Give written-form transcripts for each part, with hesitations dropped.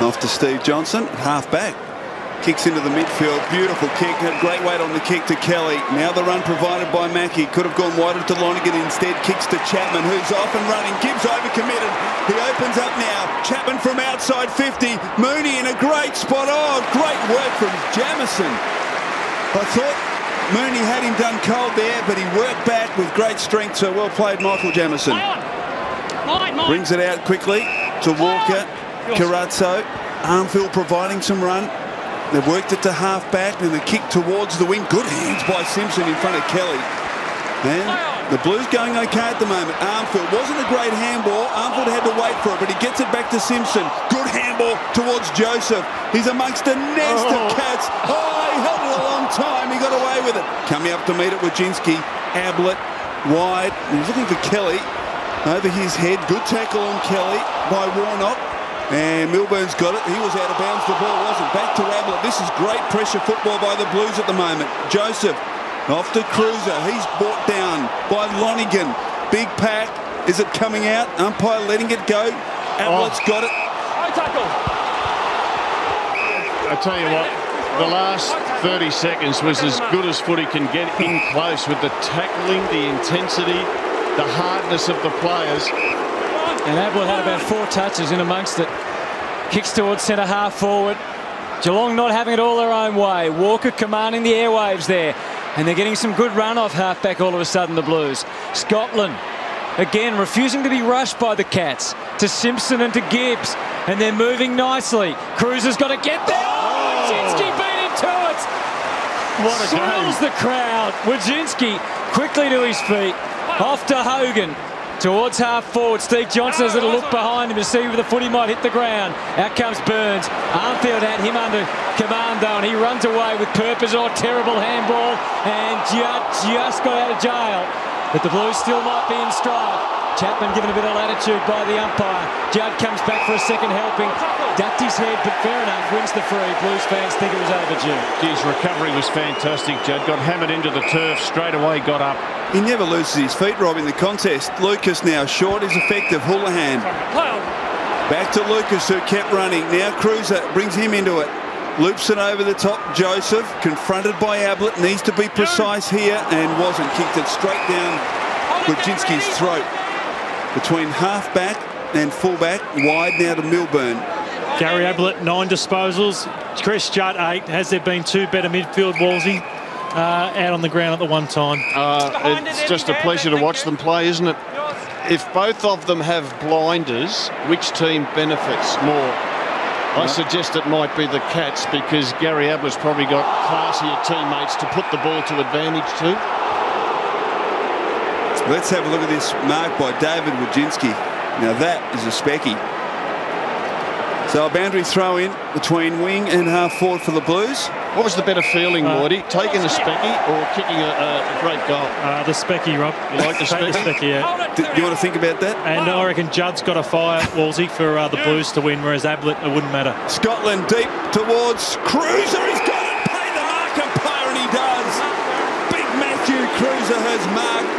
Off to Steve Johnson, half back. Kicks into the midfield, beautiful kick, had great weight on the kick to Kelly. Now the run provided by Mackie, could have gone wider to Lonergan, instead kicks to Chapman, who's off and running. Gibbs overcommitted, he opens up now. Chapman from outside 50, Mooney in a great spot. Oh, great work from Jamison. I thought Mooney had him done cold there, but he worked back with great strength, so well played Michael Jamison. Brings it out quickly to Walker, Carazzo, Armfield providing some run. They've worked it to half back, and the kick towards the wing. Good hands by Simpson in front of Kelly. And the Blues going okay at the moment. Armfield wasn't a great handball. Armfield had to wait for it, but he gets it back to Simpson. Good handball towards Joseph. He's amongst a nest of cats. Oh, he held it a long time. He got away with it. Coming up to meet it, Wojcinski. Ablett wide. He's looking for Kelly. Over his head. Good tackle on Kelly by Warnock. And Milburn's got it. He was out of bounds. The ball wasn't. Back to Ablett. This is great pressure football by the Blues at the moment. Joseph off to Cruiser. He's brought down by Lonergan. Big pack. Is it coming out? Umpire letting it go. Ablett's got it. I tell you what, the last 30 seconds was as good as footy can get in close, with the tackling, the intensity, the hardness of the players. And Ablett had about 4 touches in amongst it. Kicks towards centre half forward. Geelong not having it all their own way. Walker commanding the airwaves there. And they're getting some good run off half-back all of a sudden, the Blues. Scotland, again, refusing to be rushed by the Cats. To Simpson and to Gibbs. And they're moving nicely. Cruiser's got to get there. Oh, Wojcinski beat him to it. What a Swirls the crowd. Wojcinski quickly to his feet. Off to Hogan. Towards half forward, Steve Johnson has a little look behind him to see where the footy might hit the ground. Out comes Burns. Armfield had him under command though, and he runs away with purpose. Oh, terrible handball, and just got out of jail. But the Blues still might be in strife. Chapman given a bit of latitude by the umpire. Judd comes back for a second helping. Ducked his head, but fair enough, wins the free. Blues fans think it was overdue. His recovery was fantastic, Judd. Got hammered into the turf, straight away got up. He never loses his feet, Rob, in the contest. Lucas now short is effective. Houlihan. Back to Lucas, who kept running. Now Cruiser brings him into it. Loops it over the top. Joseph, confronted by Ablett, needs to be precise here, and wasn't. Kicked it straight down Wojcinski's throat. Between half-back and full-back, wide now to Milburn. Gary Ablett, 9 disposals. Chris Judd, 8. Has there been 2 better midfield, Wolsey? Out on the ground at the one time. It's just a pleasure to watch them play, isn't it? If both of them have blinders, which team benefits more? I suggest it might be the Cats, because Gary Ablett's probably got classier teammates to put the ball to advantage to. Let's have a look at this mark by David Wojcinski. Now that is a specky. So a boundary throw in between wing and half forward for the Blues. What was the better feeling, Morty? Taking a specky or kicking a great goal? The specky, Rob. You like the specky? The specky, yeah. Do you want to think about that? And I reckon Judd's got a fire, Wolsey, for the Blues to win, whereas Ablett, it wouldn't matter. Scotland deep towards Cruiser. He's got it. Pay the mark umpire, and he does. Big Matthew Cruiser has marked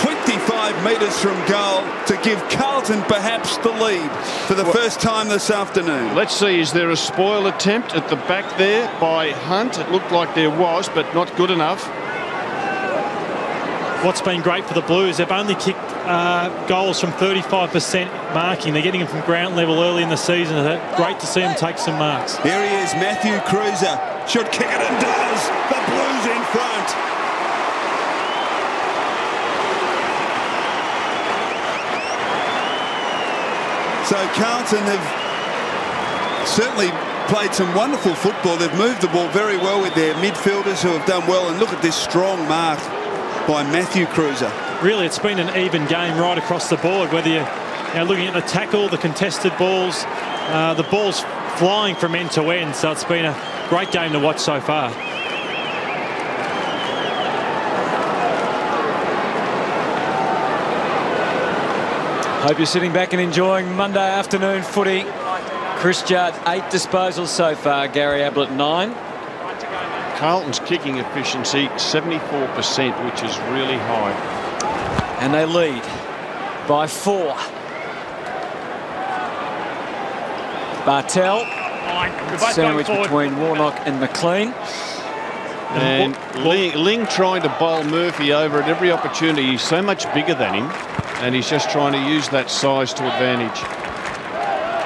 25 metres from goal to give Carlton perhaps the lead for the first time this afternoon. Let's see, is there a spoil attempt at the back there by Hunt? It looked like there was, but not good enough. What's been great for the Blues, they've only kicked goals from 35% marking. They're getting them from ground level early in the season. It's great to see them take some marks. Here he is, Matthew Cruiser. Should kick it and does. The Blues in front. So Carlton have certainly played some wonderful football. They've moved the ball very well with their midfielders who have done well. And look at this strong mark by Matthew Cruiser. Really, it's been an even game right across the board, whether you're looking at the tackle, the contested balls, the balls flying from end to end. So it's been a great game to watch so far. Hope you're sitting back and enjoying Monday afternoon footy. Chris Judd, 8 disposals so far. Gary Ablett, 9. Carlton's kicking efficiency, 74%, which is really high. And they lead by 4. Bartel. Sandwich between Warnock and McLean. And Ling trying to bowl Murphy over at every opportunity. He's so much bigger than him, and he's just trying to use that size to advantage.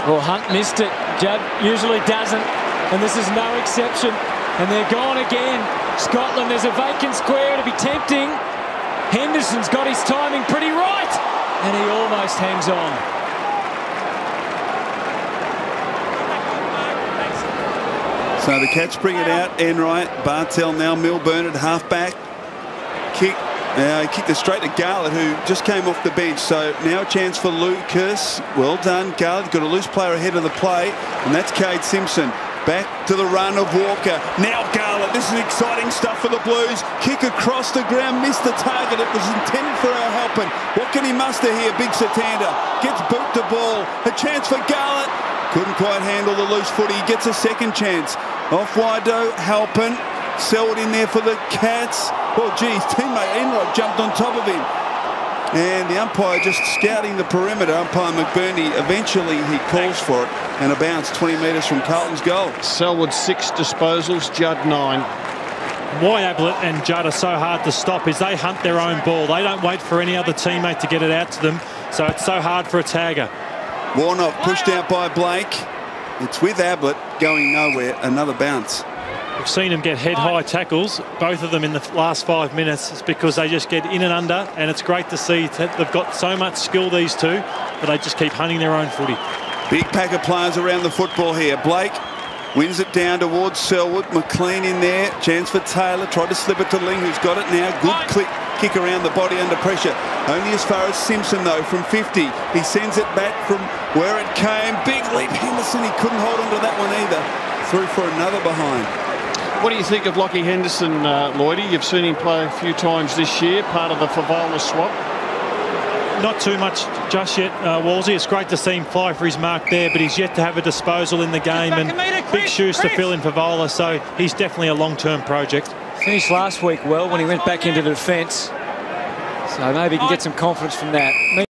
Well, Hunt missed it. Judd usually doesn't, and this is no exception. And they're gone again. Scotland, there's a vacant square to be tempting. Henderson's got his timing pretty right, and he almost hangs on. So the Cats bring it out. Enright, Bartel now, Milburn at half-back. Kick. He kicked it straight to Garlett, who just came off the bench. So now a chance for Lucas. Well done, Garlett. Got a loose player ahead of the play, and that's Cade Simpson. Back to the run of Walker. Now Garlett. This is exciting stuff for the Blues. Kick across the ground, missed the target. It was intended for our Halpin. What can he muster here? Big Satanda gets boot the ball. A chance for Garlett. Couldn't quite handle the loose footy. He gets a second chance. Off wide though, Halpin. Selwood in there for the Cats. Oh, geez, teammate Enright jumped on top of him. And the umpire just scouting the perimeter. Umpire McBurney, eventually he calls for it. And a bounce 20 metres from Carlton's goal. Selwood 6 disposals, Judd 9. Why Ablett and Judd are so hard to stop is they hunt their own ball. They don't wait for any other teammate to get it out to them. So it's so hard for a tagger. Warnock pushed out by Blake. It's with Ablett going nowhere. Another bounce. We've seen them get head-high tackles, both of them in the last 5 minutes. It's because they just get in and under, and it's great to see that they've got so much skill, these two, but they just keep hunting their own footy. Big pack of players around the football here. Blake wins it down towards Selwood. McLean in there. Chance for Taylor. Tried to slip it to Ling, who's got it now. Good kick around the body under pressure. Only as far as Simpson, though, from 50. He sends it back from where it came. Big leap. Henderson, he couldn't hold on to that one either. Through for another behind. What do you think of Lockie Henderson, Lloydie? You've seen him play a few times this year, part of the Favola swap. Not too much just yet, Wolsey. It's great to see him fly for his mark there, but he's yet to have a disposal in the game, and big shoes to fill in Favola, so he's definitely a long-term project. Finished last week well when he went back into the defence, so maybe he can get some confidence from that.